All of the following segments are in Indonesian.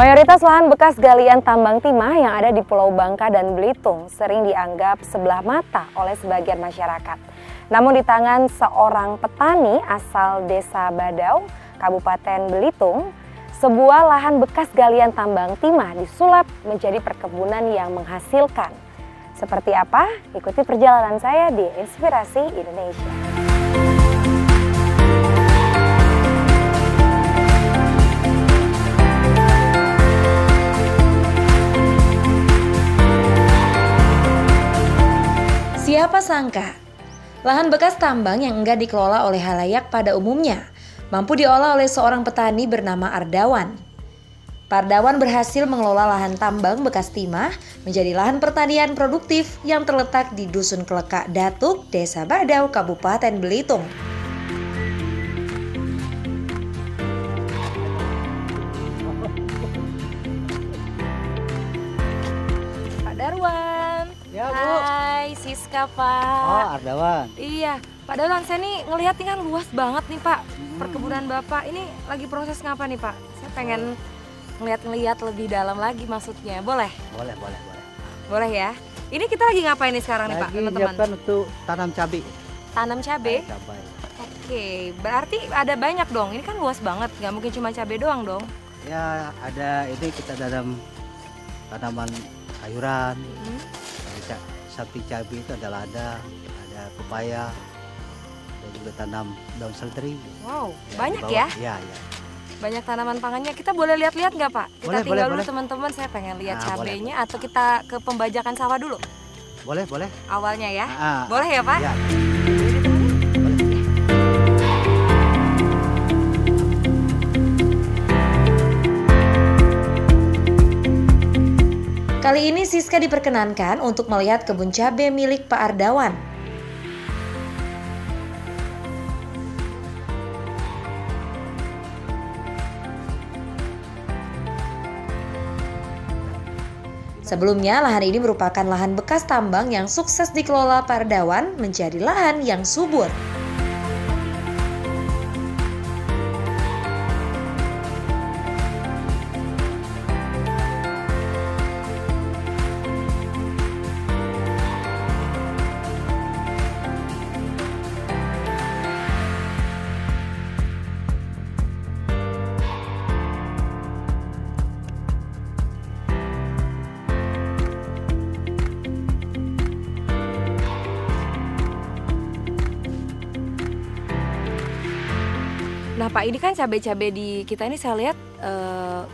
Mayoritas lahan bekas galian tambang timah yang ada di Pulau Bangka dan Belitung sering dianggap sebelah mata oleh sebagian masyarakat. Namun di tangan seorang petani asal Desa Badau, Kabupaten Belitung, sebuah lahan bekas galian tambang timah disulap menjadi perkebunan yang menghasilkan. Seperti apa? Ikuti perjalanan saya di Inspirasi Indonesia. Siapa sangka, lahan bekas tambang yang enggak dikelola oleh halayak pada umumnya, mampu diolah oleh seorang petani bernama Ardawan. Pak Ardawan berhasil mengelola lahan tambang bekas timah menjadi lahan pertanian produktif yang terletak di Dusun Kelekak Datuk, Desa Badau, Kabupaten Belitung. Pak Darwan. Ya, Bu. Hai, Siska, Pak. Oh, Ardawan. Iya, Pak Darwan, saya nih ngelihat ini kan luas banget nih, Pak. Perkebunan Bapak ini lagi proses ngapa nih, Pak? Saya pengen ngeliat-ngeliat lebih dalam lagi maksudnya. Boleh? Boleh. Boleh ya? Ini kita lagi ngapain nih sekarang nih, Pak, Lagi teman-teman? menyiapkan untuk tanam cabai. Tanam cabai? Cabai. Oke, berarti ada banyak dong. Ini kan luas banget, nggak mungkin cuma cabai doang dong. Ya, ada ini kita tanam tanaman sayuran. Samping cabai itu ada lada, ada pepaya, dan juga tanam daun seledri. Wow, Ya, banyak di bawah. ya? Ya. Banyak tanaman pangannya. Kita boleh lihat-lihat nggak, Pak? Kita tinggal dulu boleh. teman-teman, saya pengen lihat Nah, cabainya boleh. atau kita ke pembajakan sawah dulu Boleh. awalnya ya? Ah, Boleh ya, Pak? Ya. Kali ini Siska diperkenankan untuk melihat kebun cabai milik Pak Ardawan. Sebelumnya, lahan ini merupakan lahan bekas tambang yang sukses dikelola Pak Ardawan menjadi lahan yang subur. Nah, Pak, ini kan cabai-cabai di kita ini saya lihat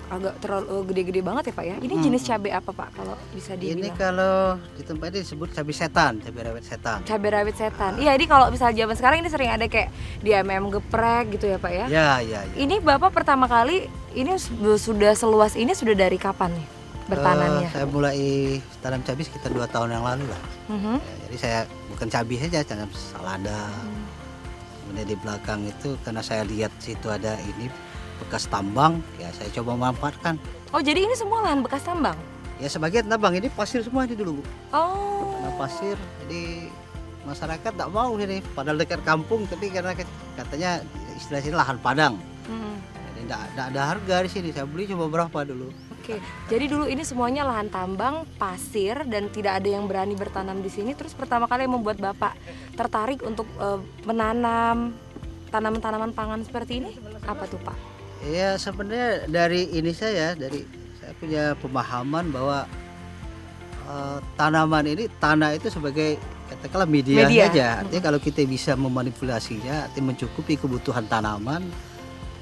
agak terlalu gede-gede banget ya, Pak ya. Ini jenis cabai apa, Pak, kalau bisa Ini dibilang? kalau di tempat ini disebut cabai setan, cabai rawit setan. Cabai rawit setan. Iya, ini kalau misalnya zaman sekarang ini sering ada kayak di geprek gitu ya, Pak ya. Ya. Ini Bapak pertama kali ini sudah seluas ini sudah dari kapan nih bertanamnya? Saya mulai tanam cabai sekitar 2 tahun yang lalu lah. Mhm. Ya, jadi saya bukan cabai saja, tanam salada. Kemudian di belakang itu karena saya lihat situ ada ini bekas tambang, ya saya coba memanfaatkan. Oh, jadi ini semua lahan bekas tambang? Ya sebagian tambang ini pasir semua ini dulu, Bu. Oh. Karena pasir, jadi masyarakat tidak mau ini. Padahal dekat kampung, tapi karena katanya istilahnya lahan padang. Mhm. Jadi tidak ada harga di sini. Saya beli coba berapa dulu. Oke, jadi dulu ini semuanya lahan tambang, pasir, dan tidak ada yang berani bertanam di sini. Terus pertama kali yang membuat Bapak tertarik untuk menanam tanaman-tanaman pangan seperti ini, apa tuh, Pak? Ya sebenarnya dari saya punya pemahaman bahwa tanaman ini, tanah itu sebagai katakanlah media saja. Artinya kalau kita bisa memanipulasinya, artinya mencukupi kebutuhan tanaman,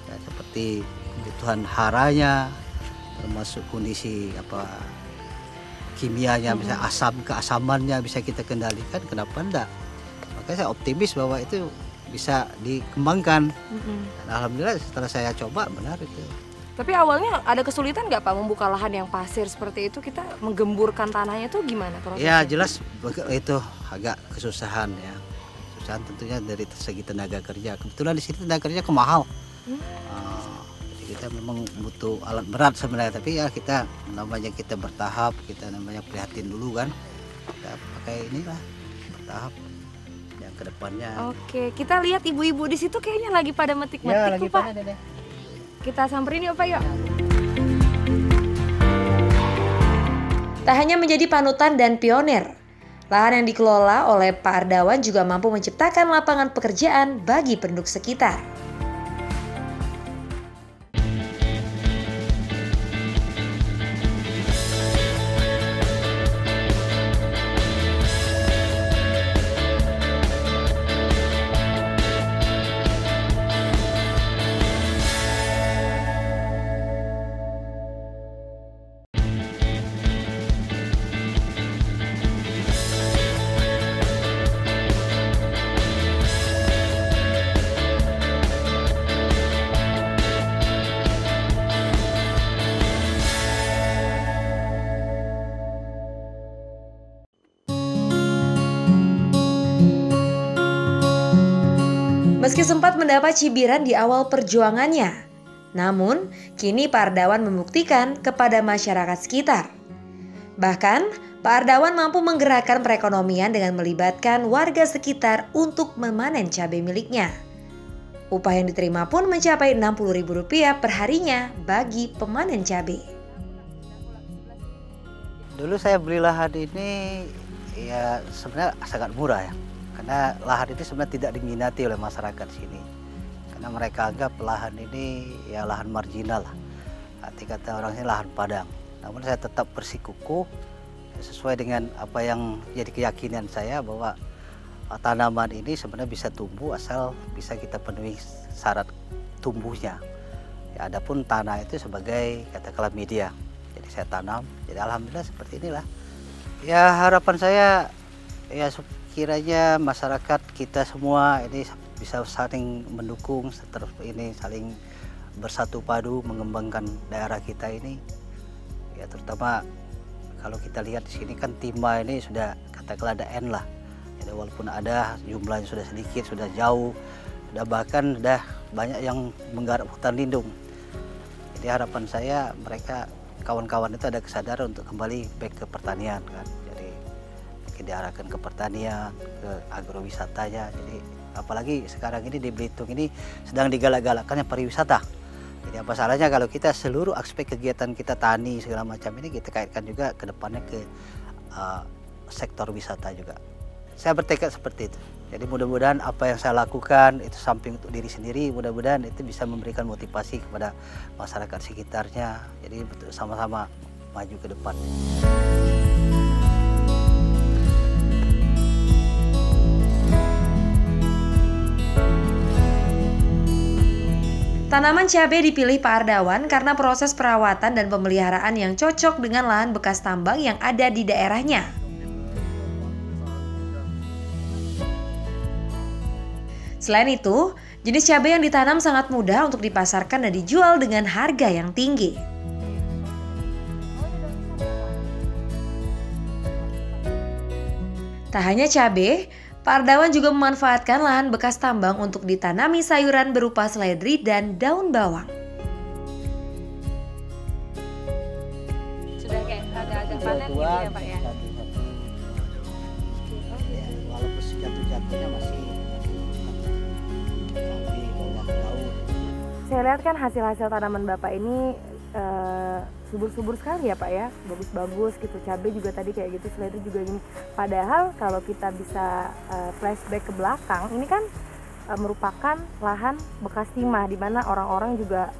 ya, seperti kebutuhan haranya, termasuk kondisi kimianya, bisa keasamannya bisa kita kendalikan, kenapa enggak? Makanya saya optimis bahwa itu bisa dikembangkan. Dan alhamdulillah setelah saya coba benar itu. Tapi awalnya ada kesulitan nggak, Pak, membuka lahan yang pasir seperti itu? Kita menggemburkan tanahnya itu gimana prosesnya? Ya jelas itu agak kesusahan ya. Kesusahan tentunya dari segi tenaga kerja. Kebetulan di sini tenaga kerja mahal. Jadi kita memang butuh alat berat sebenarnya, tapi ya kita namanya kita bertahap, kita namanya prihatin dulu kan. Kita pakai inilah bertahap yang kedepannya. Oke, kita lihat ibu-ibu di situ kayaknya lagi pada metik-metik tuh, Pak. Kita samperin yuk, Pak, yuk. Tak hanya menjadi panutan dan pionir, lahan yang dikelola oleh Pak Ardawan juga mampu menciptakan lapangan pekerjaan bagi penduduk sekitar. Meski sempat mendapat cibiran di awal perjuangannya, namun kini Pak Ardawan membuktikan kepada masyarakat sekitar. Bahkan, Pak Ardawan mampu menggerakkan perekonomian dengan melibatkan warga sekitar untuk memanen cabai miliknya. Upah yang diterima pun mencapai Rp60.000 perharinya bagi pemanen cabai. Dulu saya beli lahan ini ya sebenarnya sangat murah ya. Karena lahan ini sebenarnya tidak diminati oleh masyarakat sini. Karena mereka anggap lahan ini ya lahan marginal lah. Arti kata orang ini lahan padang. Namun saya tetap bersikukuh sesuai dengan apa yang jadi keyakinan saya bahwa tanaman ini sebenarnya bisa tumbuh asal bisa kita penuhi syarat tumbuhnya. Ya, adapun tanah itu sebagai katakanlah media. Jadi saya tanam. Jadi alhamdulillah seperti inilah. Ya harapan saya ya kiranya masyarakat kita semua ini bisa saling mendukung, saling bersatu padu mengembangkan daerah kita ini. Ya terutama kalau kita lihat di sini kan timah ini sudah katakanlah ada N lah. Jadi walaupun ada jumlahnya sudah sedikit, sudah jauh, sudah bahkan sudah banyak yang menggarap hutan lindung. Jadi harapan saya mereka kawan-kawan itu ada kesadaran untuk kembali back ke pertanian kan. Diarahkan ke pertanian, ke agrowisatanya. Jadi apalagi sekarang ini di Belitung ini sedang digalak-galakkannya pariwisata. Jadi apa salahnya kalau kita seluruh aspek kegiatan kita tani segala macam ini kita kaitkan juga ke depannya ke sektor wisata juga. Saya bertekad seperti itu. Jadi mudah-mudahan apa yang saya lakukan itu samping untuk diri sendiri, mudah-mudahan itu bisa memberikan motivasi kepada masyarakat sekitarnya. Jadi sama-sama maju ke depan. Tanaman cabai dipilih Pak Ardawan karena proses perawatan dan pemeliharaan yang cocok dengan lahan bekas tambang yang ada di daerahnya. Selain itu, jenis cabai yang ditanam sangat mudah untuk dipasarkan dan dijual dengan harga yang tinggi. Tak hanya cabai, Pak Ardawan juga memanfaatkan lahan bekas tambang untuk ditanami sayuran berupa seledri dan daun bawang. Sudah kayak agak-agak panen gitu ya Pak ya? Walaupun jatuh-jatuhnya masih bawang laut. Saya lihat kan hasil-hasil tanaman Bapak ini subur-subur sekali ya Pak ya, bagus-bagus gitu. Cabai juga tadi kayak gitu, seledri juga gini. Padahal kalau kita bisa flashback ke belakang, ini kan merupakan lahan bekas timah di mana orang-orang juga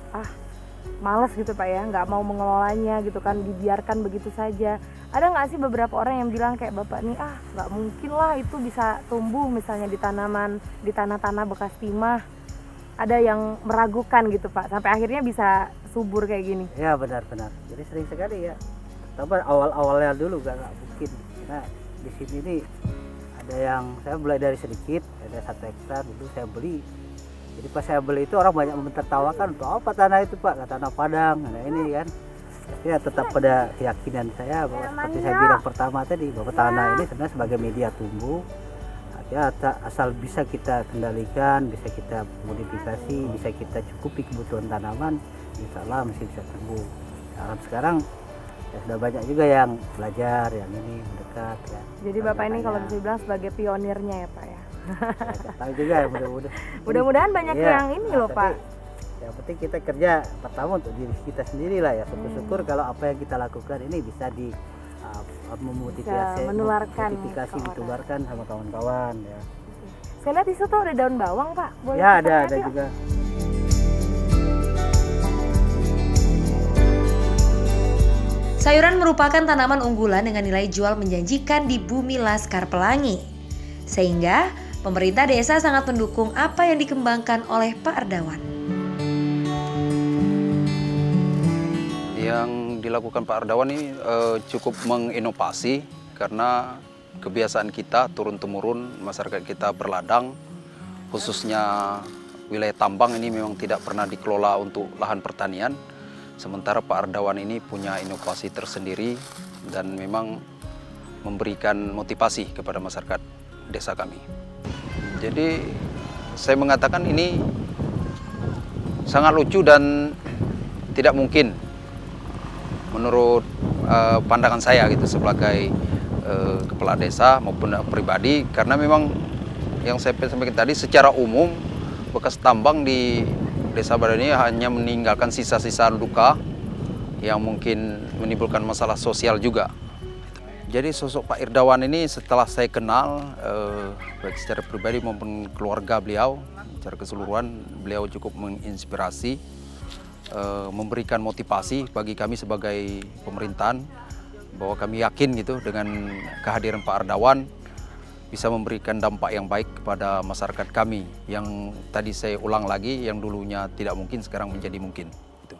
males gitu Pak ya, nggak mau mengelolanya gitu kan, dibiarkan begitu saja. Ada nggak sih beberapa orang yang bilang kayak Bapak nih, nggak mungkin lah itu bisa tumbuh misalnya di tanah-tanah bekas timah. Ada yang meragukan gitu Pak, sampai akhirnya bisa subur kayak gini. Ya benar-benar. Jadi sering sekali ya. Tapi awal-awalnya dulu nggak mungkin. Karena di sini nih ada yang saya mulai dari sedikit, ada 1 hektar dulu saya beli. Jadi pas saya beli itu orang banyak mentertawakan, untuk apa tanah itu Pak? Tanah padang. Nah ini kan. Ya tetap pada keyakinan saya bahwa seperti saya bilang pertama tadi bahwa tanah ini sebenarnya sebagai media tumbuh. Ya asal bisa kita kendalikan, bisa kita modifikasi, bisa kita cukupi kebutuhan tanaman, insya Allah masih bisa tumbuh. Nah, sekarang ya sudah banyak juga yang belajar, yang ini mendekat ya. Jadi Bapak ini kalau bisa dibilang sebagai pionirnya ya Pak ya. Tahu juga ya mudah-mudahan banyak yang ini loh Pak. Yang penting kita kerja pertama untuk diri kita sendiri lah ya. Syukur-syukur kalau apa yang kita lakukan ini bisa memotivasi, menularkan motivasi ke orang. ditularkan sama kawan-kawan ya. Saya lihat di situ tuh ada daun bawang, Pak. Boleh Ya kita lihat ada yuk? juga. Sayuran merupakan tanaman unggulan dengan nilai jual menjanjikan di bumi Laskar Pelangi. Sehingga pemerintah desa sangat mendukung apa yang dikembangkan oleh Pak Ardawan. Yang dilakukan Pak Ardawan ini cukup menginovasi karena kebiasaan kita turun-temurun masyarakat kita berladang, khususnya wilayah tambang ini memang tidak pernah dikelola untuk lahan pertanian. Sementara Pak Ardawan ini punya inovasi tersendiri dan memang memberikan motivasi kepada masyarakat desa kami. Jadi saya mengatakan ini sangat lucu dan tidak mungkin menurut pandangan saya gitu sebagai kepala desa maupun pribadi, karena memang yang saya sampaikan tadi secara umum bekas tambang di Desa Badan ini hanya meninggalkan sisa-sisa luka yang mungkin menimbulkan masalah sosial juga. Jadi sosok Pak Irdawan ini setelah saya kenal, baik secara pribadi maupun keluarga beliau, secara keseluruhan beliau cukup menginspirasi, memberikan motivasi bagi kami sebagai pemerintahan, bahwa kami yakin gitu dengan kehadiran Pak Ardawan bisa memberikan dampak yang baik kepada masyarakat kami yang tadi saya ulang lagi, yang dulunya tidak mungkin sekarang menjadi mungkin. Gitu.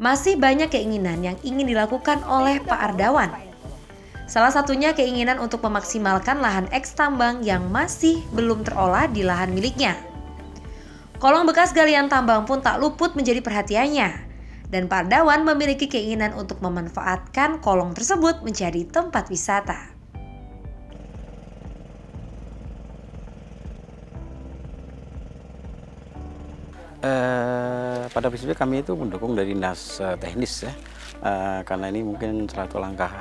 Masih banyak keinginan yang ingin dilakukan oleh Pak Ardawan. Salah satunya keinginan untuk memaksimalkan lahan eks tambang yang masih belum terolah di lahan miliknya. Kolong bekas galian tambang pun tak luput menjadi perhatiannya. Dan Pak Ardawan memiliki keinginan untuk memanfaatkan kolong tersebut menjadi tempat wisata. Pada prinsipnya kami itu mendukung dari dinas teknis ya, karena ini mungkin salah satu langkah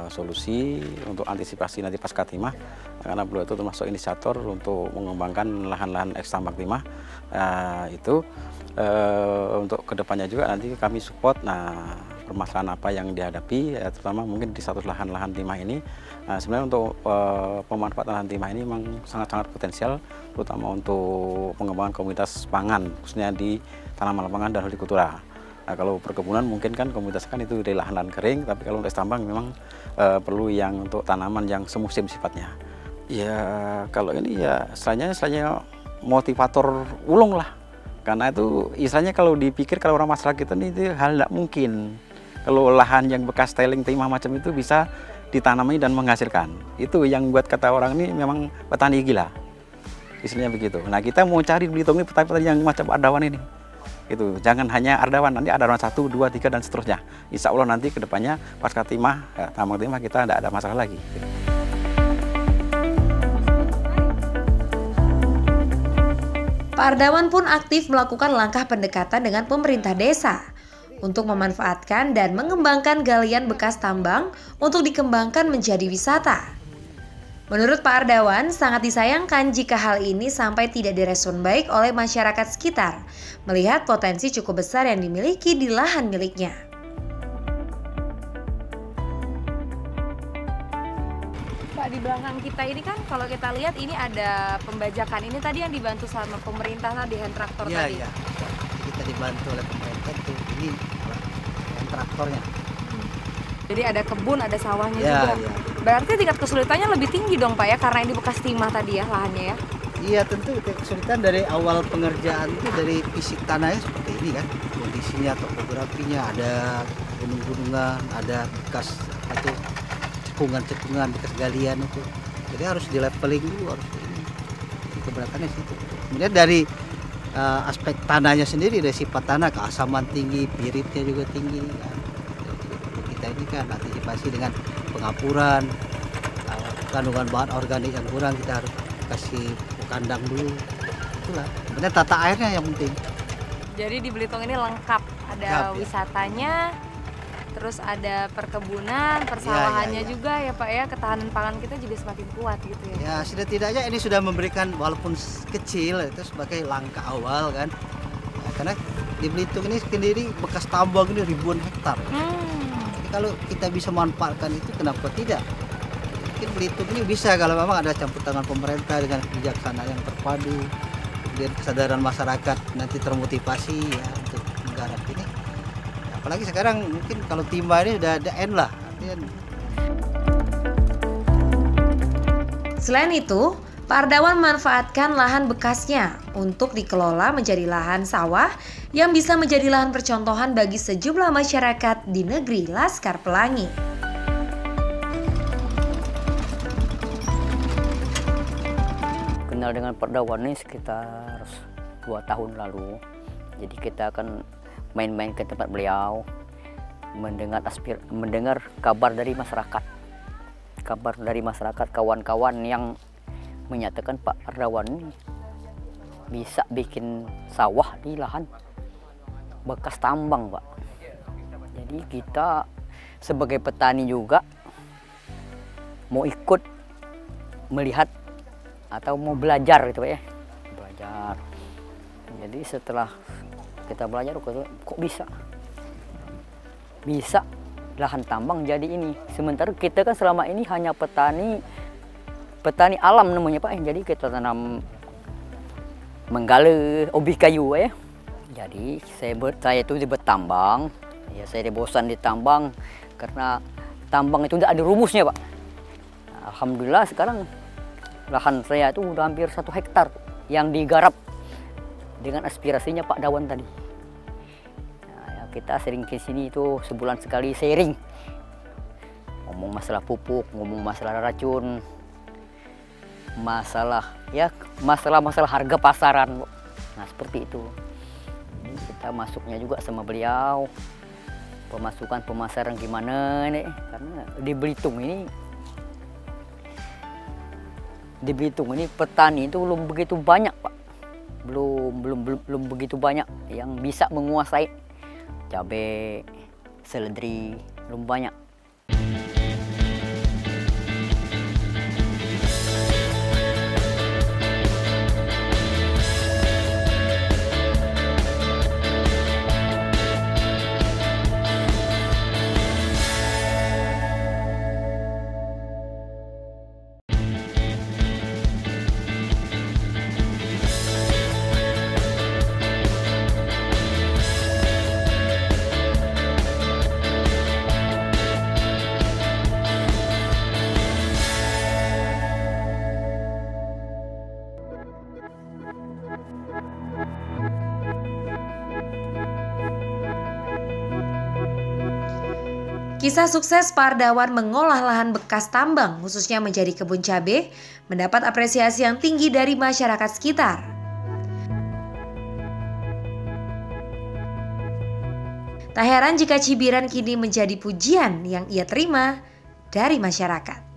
solusi untuk antisipasi nanti pasca timah, karena beliau itu termasuk inisiator untuk mengembangkan lahan-lahan eks tambang timah itu untuk kedepannya juga nanti kami support. Nah, permasalahan apa yang dihadapi, terutama mungkin di status lahan-lahan timah ini. Sebenarnya untuk pemanfaatan lahan timah ini memang sangat-sangat potensial, terutama untuk pengembangan komunitas pangan, khususnya di tanaman pangan dan hortikultura. Nah, kalau perkebunan mungkin kan komunitas kan itu dari lahan-lahan kering, tapi kalau untuk tambang memang perlu yang untuk tanaman yang semusim sifatnya. Ya kalau ini ya istilahnya motivator ulung lah, karena itu istilahnya kalau dipikir kalau orang masyarakat kita ini itu hal tidak mungkin. Kalau lahan yang bekas tiling timah macam itu bisa ditanami dan menghasilkan. Itu yang buat kata orang ini memang petani gila. Istilahnya begitu. Nah, kita mau cari Belitung ini petani-petani yang macam Ardawan ini. Itu jangan hanya Ardawan, nanti Ardawan 1, 2, 3 dan seterusnya. Insya Allah nanti kedepannya pasca timah, tambang timah kita tidak ada masalah lagi. Pak Ardawan pun aktif melakukan langkah pendekatan dengan pemerintah desa untuk memanfaatkan dan mengembangkan galian bekas tambang untuk dikembangkan menjadi wisata. Menurut Pak Ardawan, sangat disayangkan jika hal ini sampai tidak direspon baik oleh masyarakat sekitar, melihat potensi cukup besar yang dimiliki di lahan miliknya. Pak, di belakang kita ini kan kalau kita lihat ini ada pembajakan. Ini tadi yang dibantu sama pemerintah tadi, hand traktor Iya, tadi. iya. Kita dibantu oleh pemerintah tuh, ini traktornya. Jadi ada kebun, ada sawahnya Ya, juga. ya. Berarti tingkat kesulitannya lebih tinggi dong Pak ya, karena ini bekas timah tadi ya lahannya ya. Iya, tentu kesulitan dari awal pengerjaan itu dari fisik tanahnya seperti ini kan. Kondisinya, topografinya, ada gunung-gunungan, ada bekas itu cekungan-cekungan, bekas galian itu. Jadi harus di leveling dulu, harus ini. Jadi keberatannya situ. Kemudian dari aspek tanahnya sendiri, dari sifat tanah, keasaman tinggi, piritnya juga tinggi kan. Jadi perlu kita ini kan antisipasi dengan pengapuran, kandungan bahan organik yang kurang kita harus kasih kandang dulu. Itulah. Kemudian tata airnya yang penting. Jadi di Belitung ini lengkap, ada Lengkap, ya. wisatanya, terus ada perkebunan, persawahannya ya. juga ya Pak ya, ketahanan pangan kita juga semakin kuat gitu ya. Ya setidaknya ini sudah memberikan walaupun kecil itu sebagai langkah awal kan. Ya, karena di Belitung ini sendiri bekas tambang ini ribuan hektar. Jadi kalau kita bisa manfaatkan itu kenapa tidak? Mungkin Belitung ini bisa kalau memang ada campur tangan pemerintah dengan kebijaksanaan yang terpadu, kemudian kesadaran masyarakat nanti termotivasi ya untuk menggarap ini. Apalagi sekarang mungkin kalau timah ini udah ada N lah. Artinya Selain itu, Pak Ardawan memanfaatkan lahan bekasnya untuk dikelola menjadi lahan sawah yang bisa menjadi lahan percontohan bagi sejumlah masyarakat di negeri Laskar Pelangi. Kenal dengan Pak Ardawan ini sekitar 2 tahun lalu. Jadi kita akan main-main ke tempat beliau, mendengar kabar dari masyarakat. Kabar dari masyarakat, kawan-kawan yang menyatakan Pak Ardawan ini bisa bikin sawah di lahan bekas tambang, Pak. Jadi kita sebagai petani juga mau ikut melihat atau mau belajar gitu Pak ya. Belajar. Jadi setelah kita belajar kok bisa lahan tambang jadi ini. Sementara kita kan selama ini hanya petani alam namanya Pak. Jadi kita tanam menggale ubi kayu ya. Jadi saya itu bertambang. Ya saya bosan di tambang karena tambang itu tidak ada rumusnya Pak. Alhamdulillah sekarang lahan saya itu udah hampir 1 hektar yang digarap dengan aspirasinya Pak Dawan tadi. Kita sering ke sini itu sebulan sekali sharing, ngomong masalah pupuk, ngomong masalah racun, masalah harga pasaran. Nah seperti itu. Jadi kita masuknya juga sama beliau, pemasukan pemasaran gimana nih? Karena di Belitung ini petani itu belum begitu banyak Pak, belum begitu banyak yang bisa menguasai cabai, seledri, belum banyak. Kisah sukses Pak Ardawan mengolah lahan bekas tambang, khususnya menjadi kebun cabai, mendapat apresiasi yang tinggi dari masyarakat sekitar. Tak heran jika cibiran kini menjadi pujian yang ia terima dari masyarakat.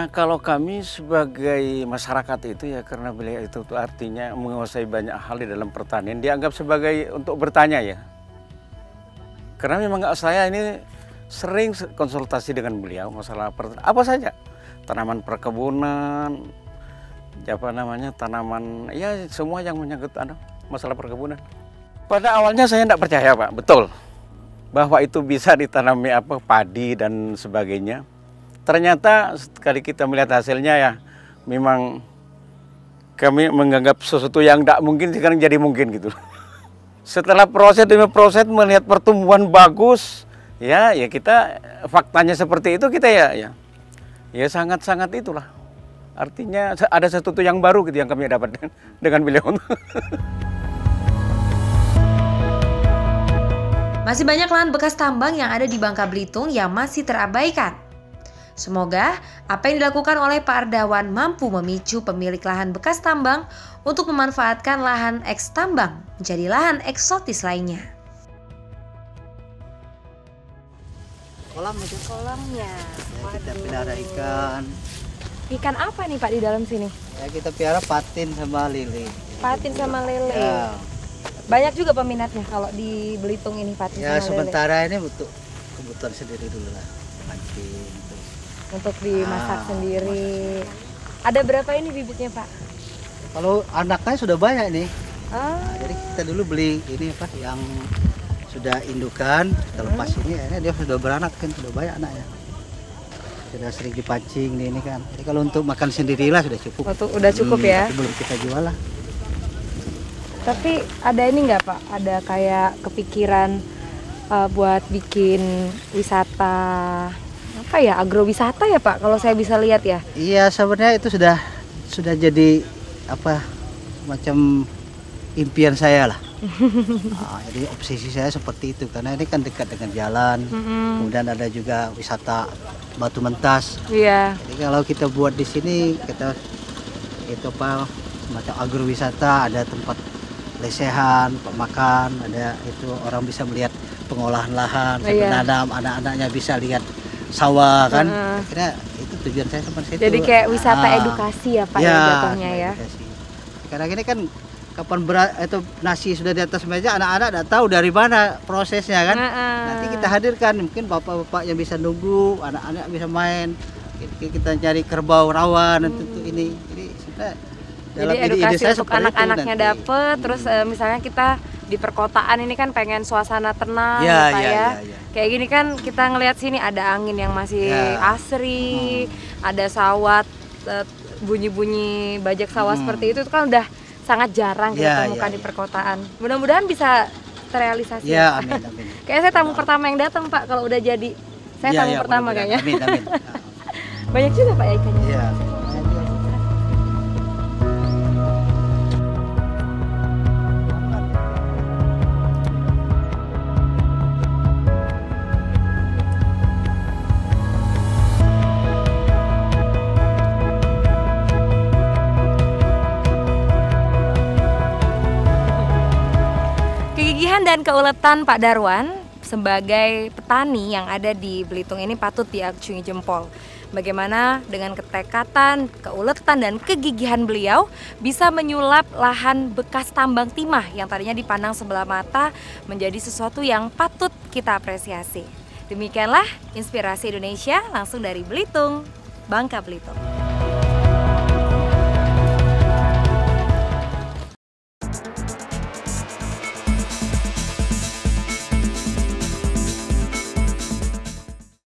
Kalau kami sebagai masyarakat itu ya karena beliau itu artinya menguasai banyak hal di dalam pertanian, dianggap sebagai untuk bertanya ya. Karena memang saya ini sering konsultasi dengan beliau masalah apa saja, tanaman perkebunan, tanaman ya semua yang menyangkut masalah perkebunan. Pada awalnya saya tidak percaya Pak, betul bahwa itu bisa ditanami padi dan sebagainya. Ternyata sekali kita melihat hasilnya ya memang kami menganggap sesuatu yang tidak mungkin sekarang jadi mungkin gitu. Setelah proses demi proses melihat pertumbuhan bagus, ya kita faktanya seperti itu, kita ya sangat-sangat itulah. Artinya ada sesuatu yang baru gitu yang kami dapatkan dengan beliau. Masih banyak lahan bekas tambang yang ada di Bangka Belitung yang masih terabaikan. Semoga apa yang dilakukan oleh Pak Ardawan mampu memicu pemilik lahan bekas tambang untuk memanfaatkan lahan eks tambang menjadi lahan eksotis lainnya. Kolam itu. Kolamnya. Ya, kita pelihara ikan. Ikan apa nih Pak di dalam sini? Ya, kita pelihara patin sama lele. Patin sama lele. Ya, Banyak juga peminatnya kalau di Belitung ini patin ya sama lele. sementara ini untuk kebutuhan sendiri dulu lah. Mancing. Untuk dimasak sendiri. Ada berapa ini bibitnya Pak? Kalau anaknya sudah banyak nih. Ah, Jadi kita dulu beli ini apa yang sudah indukan, kita lepas ini akhirnya dia sudah beranak kan, sudah banyak anaknya. Sudah sering dipancing ini kan. Jadi kalau untuk makan sendirilah sudah cukup. udah cukup ya. Tapi belum kita jual lah. Tapi ada ini nggak Pak? Ada kayak kepikiran buat bikin wisata apa ya, agrowisata ya Pak? Kalau saya bisa lihat ya. Iya, sebenarnya itu sudah jadi apa macam impian saya lah. Jadi obsesi saya seperti itu karena ini kan dekat dengan jalan. Kemudian ada juga wisata Batu Mentas. Iya. Jadi kalau kita buat di sini kita itu apa semacam agrowisata, ada tempat lesehan, makan, ada itu orang bisa melihat pengolahan lahan, saya menanam, anak-anaknya bisa lihat sawah kan. Akhirnya itu tujuan saya seperti itu. Jadi kayak wisata edukasi ya Pak ya jatuhnya ya. Edukasi. Karena gini kan kapan itu nasi sudah di atas meja, anak-anak tidak tahu dari mana prosesnya kan. Nanti kita hadirkan, mungkin bapak-bapak yang bisa nunggu, anak-anak bisa main. Kita cari kerbau rawa nanti ini. Jadi sebenarnya dalam edukasi ide saya untuk seperti itu anak-anaknya nanti. dapet. Terus misalnya kita di perkotaan ini kan pengen suasana tenang Ya, Pak ya, ya. ya. Kayak gini kan kita ngelihat sini ada angin yang masih asri, ada sawat, bunyi-bunyi bajak sawah seperti itu kan udah sangat jarang kita temukan di perkotaan. Mudah-mudahan bisa terrealisasi. Ya, amin, amin. Kayaknya saya tamu pertama yang datang Pak kalau udah jadi. Saya tamu pertama kayaknya. Amin, amin. Banyak juga Pak ya ikannya. Iya. Kegigihan dan keuletan Pak Darwan sebagai petani yang ada di Belitung ini patut diacungi jempol. Bagaimana dengan ketekatan, keuletan, dan kegigihan beliau bisa menyulap lahan bekas tambang timah yang tadinya dipandang sebelah mata menjadi sesuatu yang patut kita apresiasi. Demikianlah Inspirasi Indonesia langsung dari Belitung, Bangka Belitung.